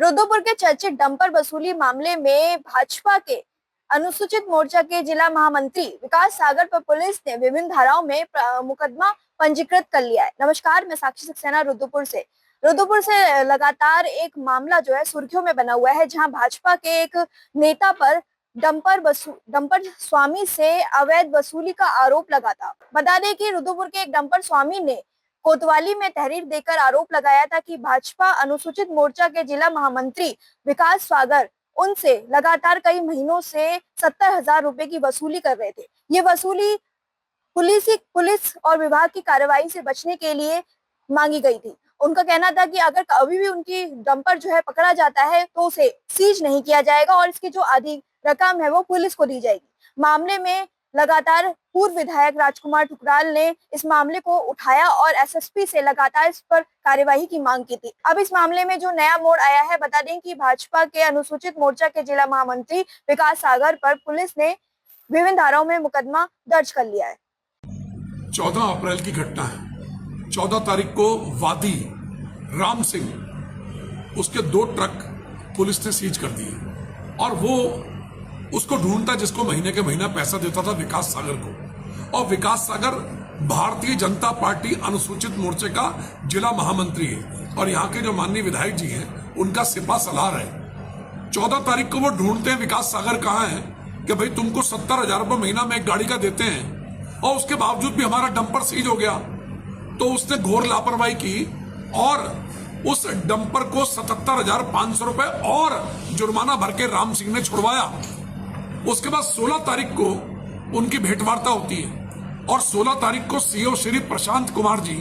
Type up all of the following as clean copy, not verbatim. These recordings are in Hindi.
रुद्रपुर के चर्चित डंपर वसूली मामले में भाजपा के अनुसूचित मोर्चा के जिला महामंत्री विकास सागर पर पुलिस ने विभिन्न धाराओं में मुकदमा पंजीकृत कर लिया है। नमस्कार, मैं साक्षी सक्सेना रुद्रपुर से लगातार एक मामला जो है सुर्खियों में बना हुआ है, जहां भाजपा के एक नेता पर डंपर स्वामी से अवैध वसूली का आरोप लगा था। बता दें कि रुद्रपुर के एक डंपर स्वामी ने कोतवाली में तहरीर देकर आरोप लगाया था कि भाजपा अनुसूचित मोर्चा के जिला महामंत्री विकास सागर उनसे लगातार कई महीनों से 70,000 रुपए की वसूली कर रहे थे। ये वसूली पुलिस और विभाग की कार्रवाई से बचने के लिए मांगी गई थी। उनका कहना था कि अगर कभी भी उनकी डंपर जो है पकड़ा जाता है तो उसे सीज नहीं किया जाएगा और इसकी जो आधी रकम है वो पुलिस को दी जाएगी। मामले में लगातार पूर्व विधायक राजकुमार ठुकराल ने इस मामले को उठाया और एसएसपी से लगातार इस पर कार्यवाही की मांग की थी। अब इस मामले में जो नया मोड़ आया है, बता दें कि भाजपा के अनुसूचित मोर्चा के जिला महामंत्री विकास सागर पर पुलिस ने विभिन्न धाराओं में मुकदमा दर्ज कर लिया है। 14 अप्रैल की घटना है। 14 तारीख को वादी राम सिंह उसके 2 ट्रक पुलिस ने सीज कर दिए और वो उसको ढूंढता जिसको महीने के महीना पैसा देता था विकास सागर को। और विकास सागर भारतीय जनता पार्टी अनुसूचित मोर्चे का जिला महामंत्री है और यहाँ के जो माननीय विधायक जी हैं उनका सिपा सलार है। 14 तारीख को वो ढूंढते हैं विकास सागर कहाँ है कि भाई तुमको 70,000 रुपये महीना में एक गाड़ी का देते हैं और उसके बावजूद भी हमारा डंपर सीज हो गया। तो उसने घोर लापरवाही की और उस डंपर को 77,500 रुपए और जुर्माना भर के राम सिंह ने छुड़वाया। उसके बाद 16 तारीख को उनकी भेंटवार्ता होती है और 16 तारीख को सीओ श्री प्रशांत कुमार जी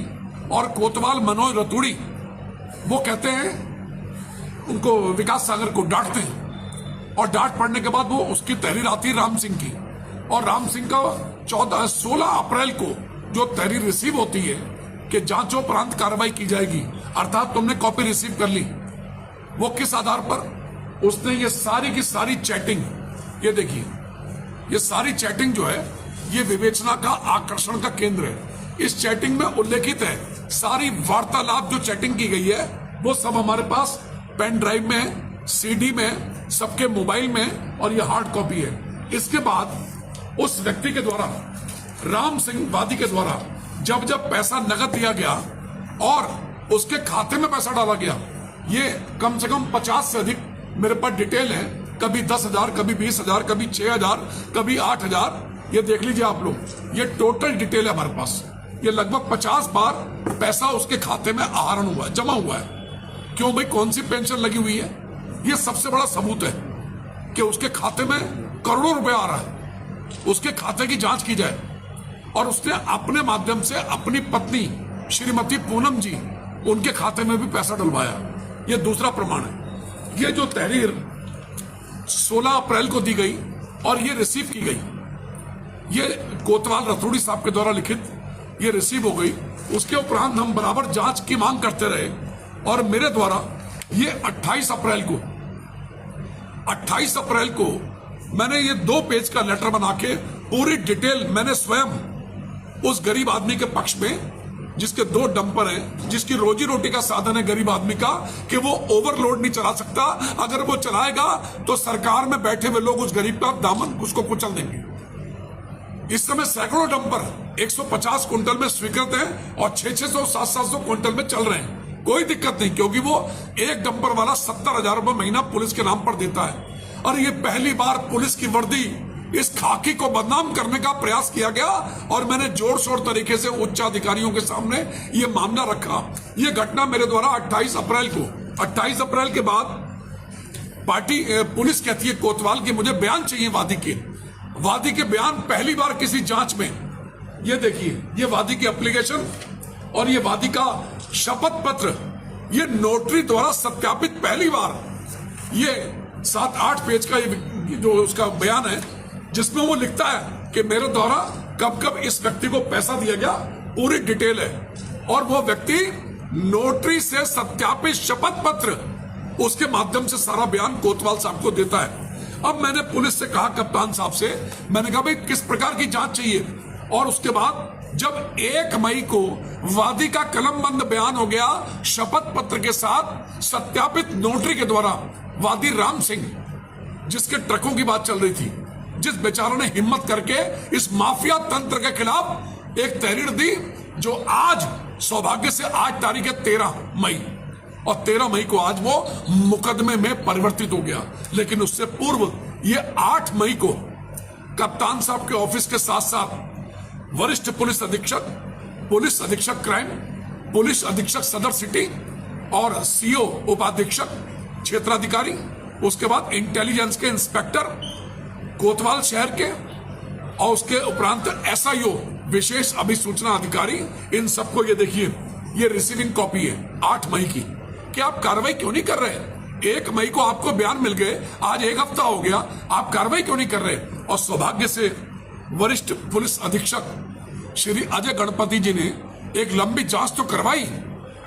और कोतवाल मनोज रतूड़ी वो कहते हैं उनको विकास सागर को डांटते हैं और डांट पड़ने के बाद वो उसकी तहरीर आती है राम सिंह की और राम सिंह का 16 अप्रैल को जो तहरीर रिसीव होती है कि जांचोपरांत कार्रवाई की जाएगी, अर्थात तुमने कॉपी रिसीव कर ली। वो किस आधार पर उसने ये सारी की सारी चैटिंग, ये देखिए ये सारी चैटिंग जो है ये विवेचना का आकर्षण का केंद्र है। इस चैटिंग में उल्लेखित है सारी वार्तालाप जो चैटिंग की गई है वो सब हमारे पास पेन ड्राइव में है, सीडी में, सबके मोबाइल में और ये हार्ड कॉपी है। इसके बाद उस व्यक्ति के द्वारा राम सिंह वादी के द्वारा जब जब पैसा नगद दिया गया और उसके खाते में पैसा डाला गया, ये कम से कम 50 से अधिक मेरे पास डिटेल है। कभी 10,000, कभी 20,000, कभी 6,000, कभी 8,000। ये देख लीजिए आप लोग, ये टोटल डिटेल है हमारे पास। ये लगभग 50 बार पैसा उसके खाते में आहरण हुआ है, जमा हुआ है। क्यों भाई, कौन सी पेंशन लगी हुई है? ये सबसे बड़ा सबूत है कि उसके खाते में करोड़ों रुपए आ रहा है। उसके खाते की जांच की जाए और उसने अपने माध्यम से अपनी पत्नी श्रीमती पूनम जी उनके खाते में भी पैसा डलवाया। ये दूसरा प्रमाण है। ये जो तहरीर 16 अप्रैल को दी गई और ये रिसीव की गई, ये कोतवाल रतूड़ी साहब के द्वारा लिखित ये रिसीव हो गई। उसके उपरांत हम बराबर जांच की मांग करते रहे और मेरे द्वारा ये 28 अप्रैल को मैंने ये 2 पेज का लेटर बना के पूरी डिटेल मैंने स्वयं उस गरीब आदमी के पक्ष में, जिसके 2 डंपर हैं, जिसकी रोजी रोटी का साधन है गरीब आदमी का, कि वो ओवरलोड नहीं चला सकता। अगर वो चलाएगा तो सरकार में बैठे हुए लोग उस गरीब का दामन उसको कुचल देंगे। इस समय सैकड़ों डंपर 150 क्विंटल में स्वीकृत हैं और 600 700 क्विंटल में चल रहे हैं। कोई दिक्कत नहीं, क्योंकि वो एक डंपर वाला 70,000 रुपए महीना पुलिस के नाम पर देता है। और ये पहली बार पुलिस की वर्दी, इस खाकी को बदनाम करने का प्रयास किया गया और मैंने जोर शोर तरीके से उच्च अधिकारियों के सामने ये मामला रखा। ये घटना मेरे द्वारा 28 अप्रैल के बाद पार्टी पुलिस कहती है कोतवाल की मुझे बयान चाहिए वादी के बयान पहली बार किसी जांच में। ये देखिए, ये वादी की एप्लीकेशन और ये वादी का शपथ पत्र, ये नोटरी द्वारा सत्यापित पहली बार। ये 7-8 पेज का ये जो उसका बयान है जिसमें वो लिखता है कि मेरे द्वारा कब कब इस व्यक्ति को पैसा दिया गया, पूरी डिटेल है। और वो व्यक्ति नोटरी से सत्यापित शपथ पत्र, उसके माध्यम से सारा बयान कोतवाल साहब को देता है। अब मैंने पुलिस से कहा, कप्तान साहब से मैंने कहा भाई किस प्रकार की जांच चाहिए, और उसके बाद जब 1 मई को वादी का कलमबंद बयान हो गया शपथ पत्र के साथ सत्यापित नोटरी के द्वारा, वादी राम सिंह जिसके ट्रकों की बात चल रही थी, जिस बेचारों ने हिम्मत करके इस माफिया तंत्र के खिलाफ एक तहरीर दी, जो आज सौभाग्य से आज तारीख है 13 मई, और 13 मई को आज वो मुकदमे में परिवर्तित हो गया। लेकिन उससे पूर्व ये 8 मई को कप्तान साहब के ऑफिस के साथ साथ वरिष्ठ पुलिस अधीक्षक क्राइम, पुलिस अधीक्षक सदर सिटी और सीओ उपाधीक्षक क्षेत्राधिकारी, उसके बाद इंटेलिजेंस के इंस्पेक्टर कोतवाल शहर के, और उसके उपरांत एसआईओ विशेष अभिसूचना अधिकारी, इन सबको ये देखिए, ये रिसीविंग कॉपी है 8 मई की कि आप कार्रवाई क्यों नहीं कर रहे। 1 मई को आपको बयान मिल गए, आज 1 हफ्ता हो गया, आप कार्रवाई क्यों नहीं कर रहे। और सौभाग्य से वरिष्ठ पुलिस अधीक्षक श्री अजय गणपति जी ने एक लंबी जांच तो करवाई,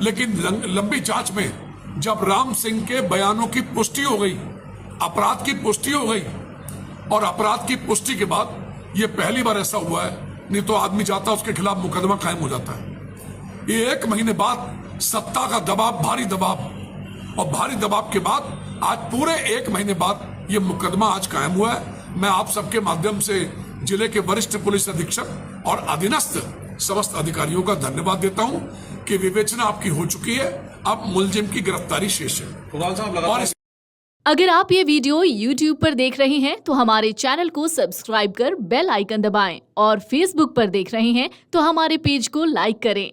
लेकिन लंबी जांच में जब राम सिंह के बयानों की पुष्टि हो गई, अपराध की पुष्टि हो गई, और अपराध की पुष्टि के बाद ये पहली बार ऐसा हुआ है, नहीं तो आदमी जाता उसके खिलाफ मुकदमा कायम हो जाता है। ये 1 महीने बाद सत्ता का दबाव, भारी दबाव, और भारी दबाव के बाद आज पूरे 1 महीने बाद ये मुकदमा आज कायम हुआ है। मैं आप सबके माध्यम से जिले के वरिष्ठ पुलिस अधीक्षक और अधीनस्थ समस्त अधिकारियों का धन्यवाद देता हूं कि विवेचना आपकी हो चुकी है, अब मुलजिम की गिरफ्तारी शेष है। और अगर आप ये वीडियो YouTube पर देख रहे हैं तो हमारे चैनल को सब्सक्राइब कर बेल आइकन दबाएं, और Facebook पर देख रहे हैं तो हमारे पेज को लाइक करें।